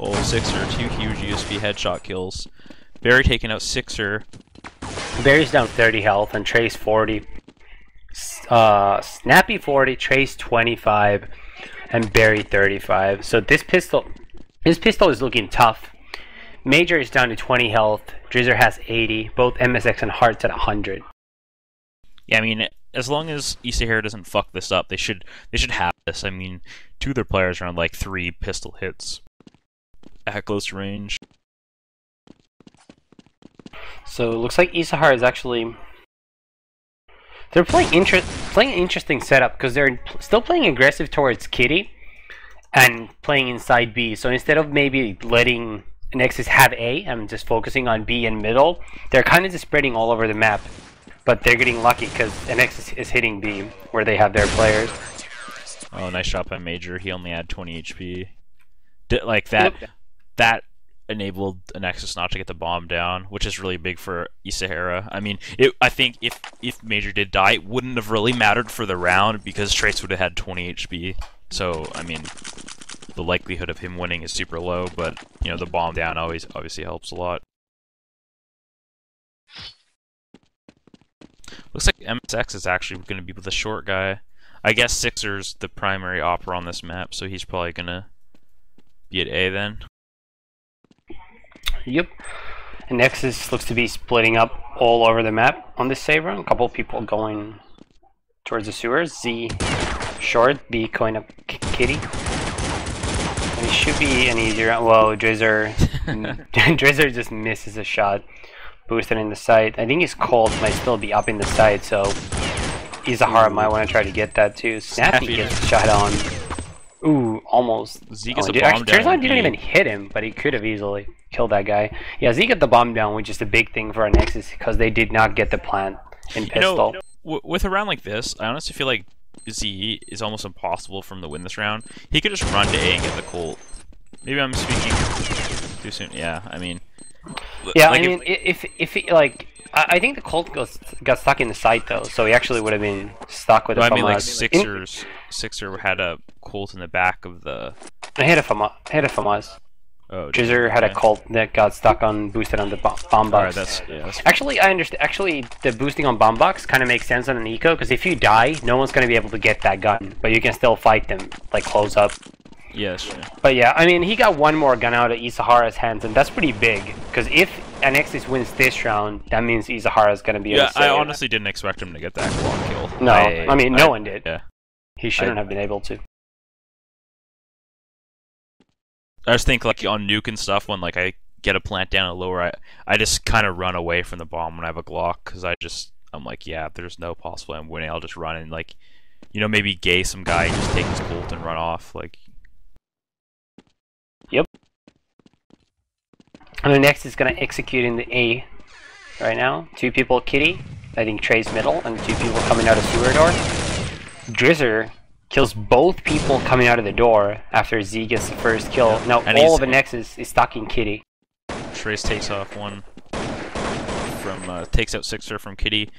Oh, Sixer, 2 huge USB headshot kills. Barry taking out Sixer. Barry's down 30 health and Trace 40. Snappy 40, Trace 25, and Barry 35. So this pistol is looking tough. Major is down to 20 health. Drizzer has 80. Both MSX and Hearts at 100. Yeah, I mean, as long as eSahara doesn't fuck this up, they should have this. I mean, 2 of their players are on like 3 pistol hits at close range. So it looks like eSahara is actually they're playing an interesting setup because they're still playing aggressive towards Kitty and playing inside B. So instead of maybe letting Anexis have A and just focusing on B and middle, they're kind of just spreading all over the map. But they're getting lucky because Anexis is hitting B where they have their players. Oh, nice shot by Major. He only had 20 HP. Like that. That enabled Anexis not to get the bomb down, which is really big for eSahara. I mean, I think if Major did die, it wouldn't have really mattered for the round because Trace would have had 20 HP. So, I mean, the likelihood of him winning is super low, but, you know, the bomb down obviously helps a lot. Looks like MSX is actually going to be with a short guy. I guess Sixer's the primary opera on this map, so he's probably going to be at A then. Yep. And Nexus looks to be splitting up all over the map on this save run. A couple of people going towards the sewers. Z short, B going up Kitty. And it should be an easier round. Whoa, Drizzer. Drizzer just misses a shot. Boosted in the site. I think his Colt might still be up in the site, so eSahara might want to try to get that too. Snappy gets shot on. Ooh, almost. Z gets a bomb down. Turns out didn't even hit him, but he could have easily killed that guy. Yeah, Z got the bomb down, which is a big thing for Anexis because they did not get the plant in pistol. With a round like this, I honestly feel like Z is almost impossible for him to win this round. He could just run to A and get the Colt. Maybe I'm speaking too soon. Yeah, I mean. Yeah, like I mean, if he, like, I think the Colt got stuck in the site though, so he actually would have been stuck with. I mean, like Sixer had a Colt in the back of the. I hit it from us. Oh, Drizzer had a Colt that got stuck on boosted on the bomb box. That's actually, I understand. Actually, the boosting on bomb box kind of makes sense on an eco because if you die, no one's going to be able to get that gun, but you can still fight them like close up. Yes. Yeah. But yeah, I mean, he got one more gun out of eSahara's hands, and that's pretty big. Because if Anexis wins this round, that means eSahara's going to be. Yeah, I honestly didn't expect him to get that long kill. No, I mean, no one did. Yeah. He shouldn't have been able to. I just think like on nuke and stuff, when like I get a plant down at lower, I just kind of run away from the bomb when I have a Glock because I'm like, yeah, there's no possible way I'm winning. I'll just run and like, you know, maybe gay some guy and just take his Colt and run off like. Yep. And the next is going to execute in the A right now. 2 people Kitty, I think Trey's middle, and 2 people coming out of sewer door. Drizzer kills both people coming out of the door after Z gets the first kill. Now and all of the Nexus is stuck in Kitty. Trace takes off one from takes out Sixer from Kitty.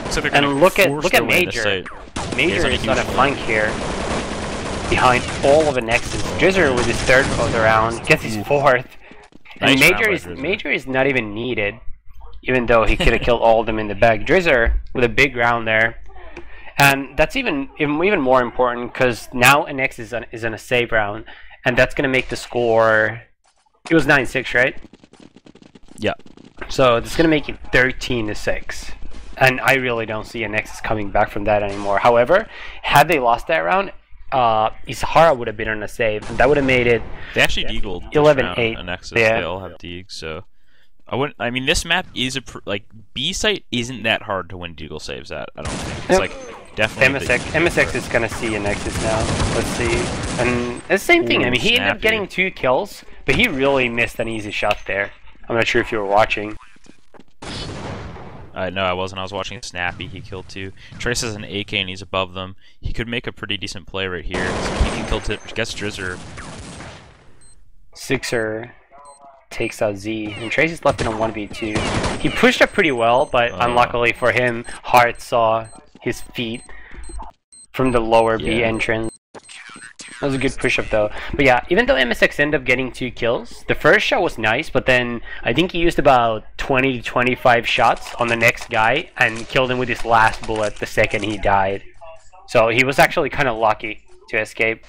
So they're and look at Major. Major is on a flank here. Behind all of the Nexus. Drizzer with his 3rd of the round gets his 4th. And Nice Major is not even needed, even though he could have killed all of them in the bag. Drizzer with a big round there. And that's even more important because now Anexis is on a save round, and that's going to make the score. It was 9-6, right? Yeah. So it's going to make it 13-6. And I really don't see Anexis coming back from that anymore. However, had they lost that round, eSahara would have been on a save, and that would have made it. They actually deagled 11-8. Anexis, yeah. They all have deeg, so I mean, this map is like B site isn't that hard to win deagle saves at. I don't think it's like definitely. MSX is gonna see Anexis now. Let's see, and it's the same thing. I mean, he ended up getting 2 kills, but he really missed an easy shot there. I'm not sure if you were watching. No, I wasn't. I was watching Snappy. He killed 2. Trace has an AK and he's above them. He could make a pretty decent play right here. He can kill guess Drizzer. Sixer takes out Z, and Trace is left in a 1v2. He pushed up pretty well, but unluckily for him, Hart saw his feet from the lower B entrance. That was a good push-up though. But yeah, even though MSX ended up getting 2 kills, the first shot was nice, but then I think he used about 20 to 25 shots on the next guy and killed him with his last bullet the second he died. So he was actually kind of lucky to escape.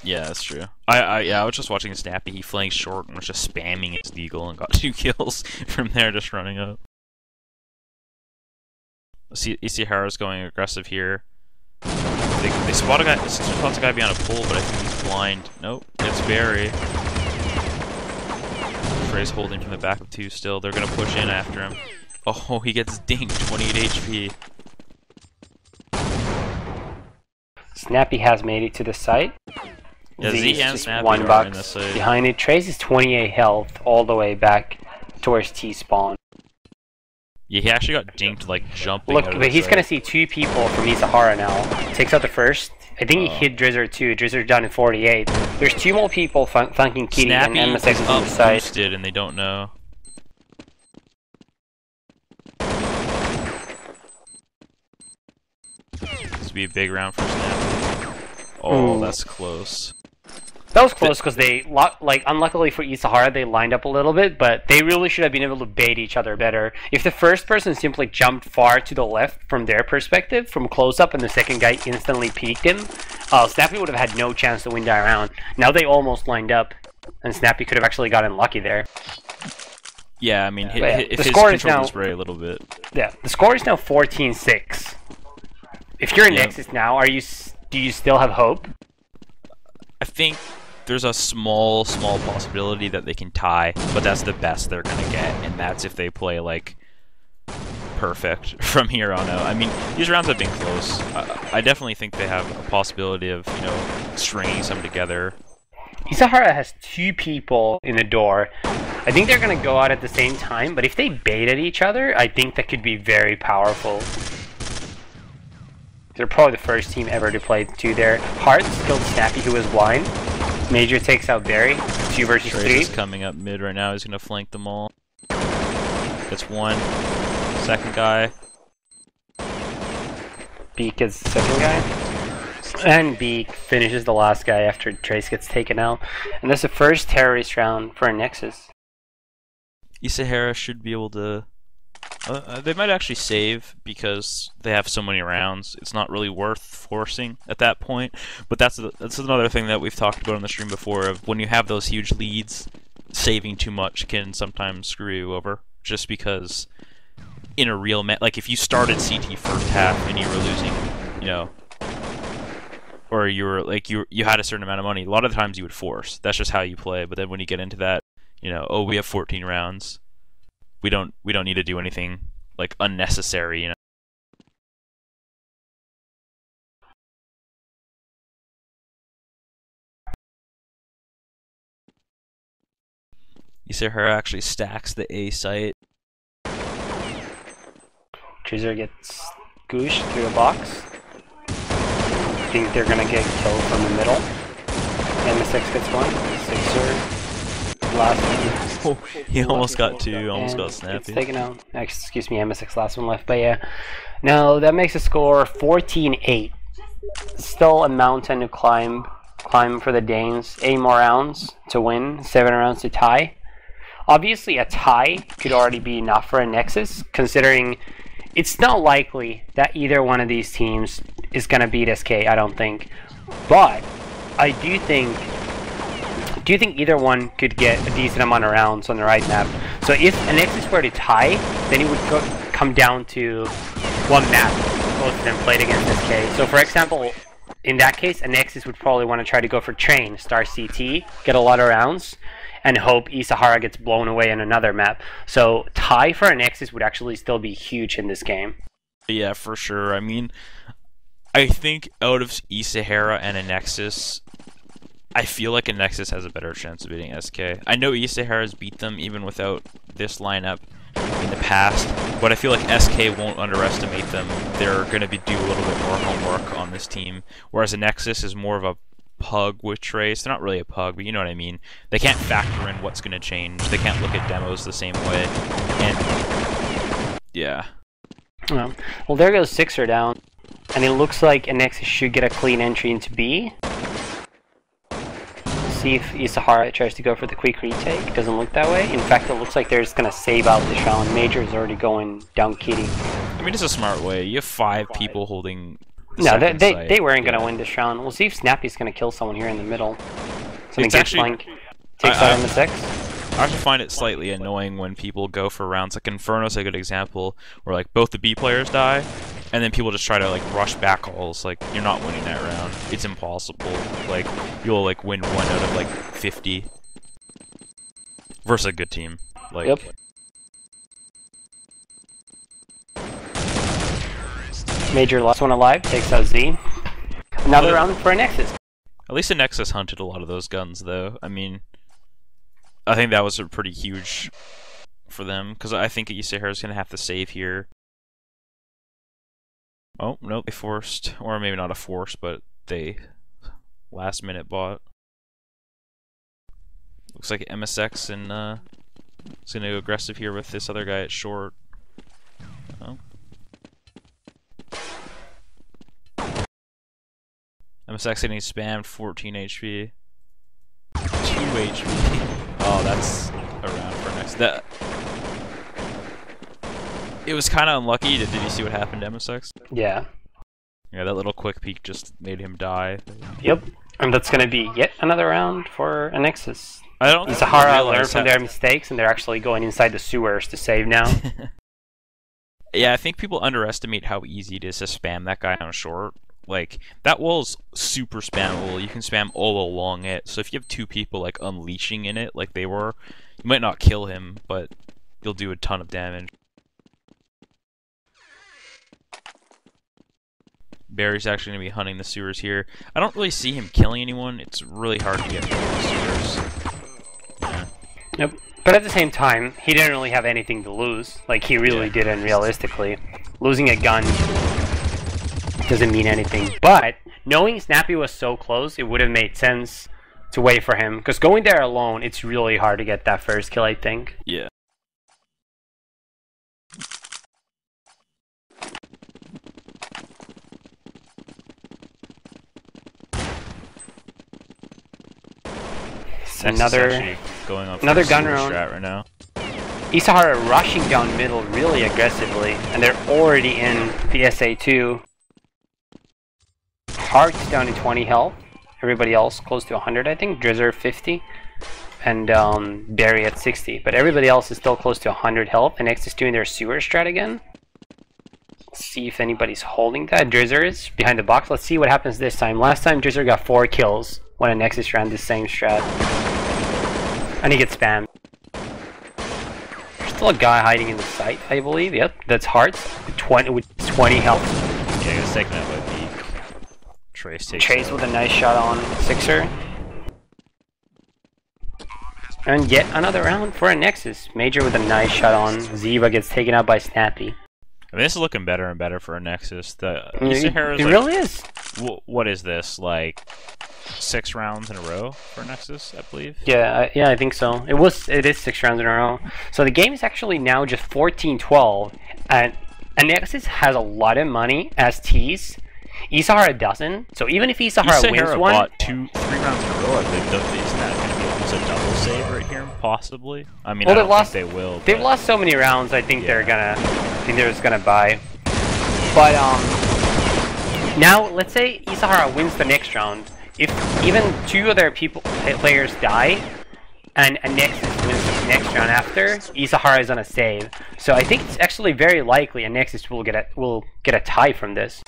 Yeah, that's true. I was just watching Snappy. He flanked short and was just spamming his deagle and got 2 kills from there, just running up. eSahara's going aggressive here. They spot a guy. Spots a guy behind a pole, but I think he's blind. Nope, it's Barry. Frey's holding from the back of 2 still. They're gonna push in after him. Oh, he gets dinged. 28 HP. Snappy has made it to the site. Yeah, Z and Snappy one are box in the site. behind it. Trace is 28 health all the way back towards T spawn. Yeah, he actually got dinked like jumping. Look, out of but he's site. gonna see 2 people from eSahara now. Takes out the first. I think he hit Drizzer too. Drizzer down in 48. There's 2 more people flanking Kitty Snappy and MSX is is up on the side. boosted and they don't know. This would be a big round for Snappy. Oh, that's close. That was close because they, like, unluckily for eSahara, they lined up a little bit, but they really should have been able to bait each other better. If the first person simply jumped far to the left from their perspective, from close up, and the second guy instantly peeked him, Snappy would have had no chance to win that round. Now they almost lined up, and Snappy could have actually gotten lucky there. Yeah, I mean, if the his score is control now was right a little bit. Yeah, the score is now 14-6. If you're in Anexis now, do you still have hope? I think there's a small possibility that they can tie, but that's the best they're gonna get, and that's if they play like perfect from here on out. I mean, these rounds have been close. I definitely think they have a possibility of, you know, stringing some together. eSahara has 2 people in the door. I think they're gonna go out at the same time, but if they baited each other, I think that could be very powerful. They're probably the first team ever to play 2 there. Hart killed Snappy, who was blind. Major takes out Barry. 2 versus 3. Trace is coming up mid right now. He's gonna flank them all. Gets 1. Second guy. Beak is the second guy. And Beak finishes the last guy after Trace gets taken out. And that's the first terrorist round for Anexis. eSahara should be able to... they might actually save because they have so many rounds. It's not really worth forcing at that point. But that's another thing that we've talked about on the stream before. Of when you have those huge leads, saving too much can sometimes screw you over. Just because in a real like if you started CT first half and you were losing, you know, or you were like you had a certain amount of money, a lot of the times you would force. That's just how you play. But then when you get into that, you know, oh, we have 14 rounds. We don't need to do anything like unnecessary, you know. eSahara actually stacks the A site. Treaser gets gooshed through a box. I think they're gonna get killed from the middle. MSX gets 1. Sixer. Last one. Oh, he almost got 2, almost got Snappy. It's taken out. Excuse me, MSX last one left. But yeah, no, that makes the score 14-8. Still a mountain to climb for the Danes. 8 more rounds to win, 7 rounds to tie. Obviously, a tie could already be enough for Anexis, considering it's not likely that either one of these teams is gonna beat SK. I don't think, but I do think either one could get a decent amount of rounds on the right map. So if Anexis were to tie, then it would come down to 1 map. Both of them played against SK. So for example, in that case, Anexis would probably want to try to go for Train, start CT, get a lot of rounds, and hope eSahara gets blown away on another map. So tie for Anexis would actually still be huge in this game. Yeah, for sure. I mean, I think out of eSahara and Anexis, I feel like Anexis has a better chance of beating SK. I know eSahara has beat them even without this lineup in the past, but I feel like SK won't underestimate them. They're going to do a little bit more homework on this team, whereas Anexis is more of a pug with Trace. They're not really a pug, but you know what I mean. They can't factor in what's going to change. They can't look at demos the same way. And yeah. Well, there goes Sixer down, and it looks like Anexis should get a clean entry into B. see if eSahara tries to go for the quick retake. Doesn't look that way. In fact, it looks like they're just going to save out this round. Major is already going down kitty. I mean, it's a smart way. You have 5 people holding the No, second site. they weren't going to win this round. We'll see if Snappy's going to kill someone here in the middle. It's actually... Takes out MSX. I actually find it slightly annoying when people go for rounds. Like Inferno's a good example, where like both the B players die, and then people just try to like rush back alls. Like, you're not winning that round. It's impossible. Like, you'll like win 1 out of like 50 versus a good team. Like, yep. Major last one alive, takes out Z. Another round for Anexis. At least Anexis hunted a lot of those guns, though. I mean, I think that was a pretty huge for them, because I think eSahara's going to have to save here. Oh, nope, they forced, or maybe not a force, but they last minute bought. Looks like MSX and is going to go aggressive here with this other guy at short. Oh. MSX getting spammed, 14 HP. 2 HP. Oh, that's a round for next. It was kind of unlucky. Did you see what happened to MSX? Yeah. Yeah, that little quick peek just made him die. Yep. And that's going to be yet another round for Anexis. I don't think eSahara learned from their mistakes, and they're actually going inside the sewers to save now. Yeah, I think people underestimate how easy it is to spam that guy on short. Like, that wall's super spammable. You can spam all along it. So if you have 2 people like unleashing in it like they were, you might not kill him, but you'll do a ton of damage. Barry's actually going to be hunting the sewers here. I don't really see him killing anyone. It's really hard to get through the sewers. Yeah. Yep. But at the same time, he didn't really have anything to lose. Like, he really didn't, realistically. Losing a gun doesn't mean anything. But knowing Snappy was so close, it would have made sense to wait for him. Because going there alone, it's really hard to get that first kill, I think. Yeah. Another going on another gun round right now. eSahara rushing down middle really aggressively, and they're already in PSA 2. Hearts down to 20 health. Everybody else close to 100, I think. Drizzer 50, and Barry at 60. But everybody else is still close to 100 health. And Anexis doing their sewer strat again. Let's see if anybody's holding that. Drizzer is behind the box. Let's see what happens this time. Last time Drizzer got 4 kills when Anexis ran the same strat. And he gets spammed. There's still a guy hiding in the site, I believe. Yep, that's Hearts with 20 health. Yeah, he was taking it with the Trace with a nice shot on Sixer. And yet another round for Anexis. Major with a nice shot on. Ziva gets taken out by Snappy. I mean, this is looking better and better for Anexis. It really is. What is this, like 6 rounds in a row for Anexis, I believe? Yeah, I think so. It is 6 rounds in a row. So the game is actually now just 14-12, and Anexis has a lot of money as T's. eSahara doesn't. So even if eSahara wins one, bought 3 rounds in a row. Isn't that going to be almost a double save right here? Possibly. I mean, well, I don't think they will. They've lost so many rounds. I think they're just gonna buy. But now let's say eSahara wins the next round. If even 2 of their players die, and Anexis wins the next round after, eSahara is on a save. So I think it's actually very likely Anexis will get a tie from this.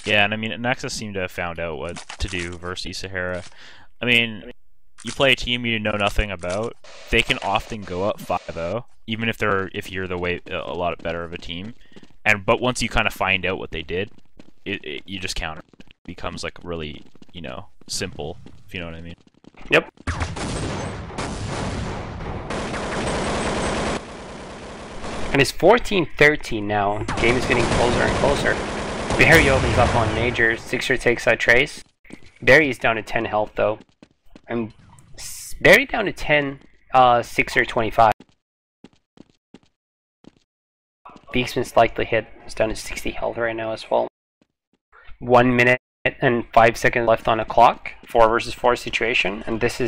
Yeah, and I mean, Anexis seem to have found out what to do versus eSahara. I mean, you play a team you know nothing about, they can often go up 5-0, even if you're a lot better of a team. But once you kind of find out what they did, you just counter. It becomes like really, simple, if you know what I mean. Yep. And it's 14-13 now. The game is getting closer and closer. Barry opens up on Major. Sixer takes out Trace. Barry is down to 10 health though. And Barry down to 10, Sixer 25. Beaksman's likely hit. It's down to 60 health right now as well. 1 minute and 5 seconds left on the clock. 4 versus 4 situation, and this is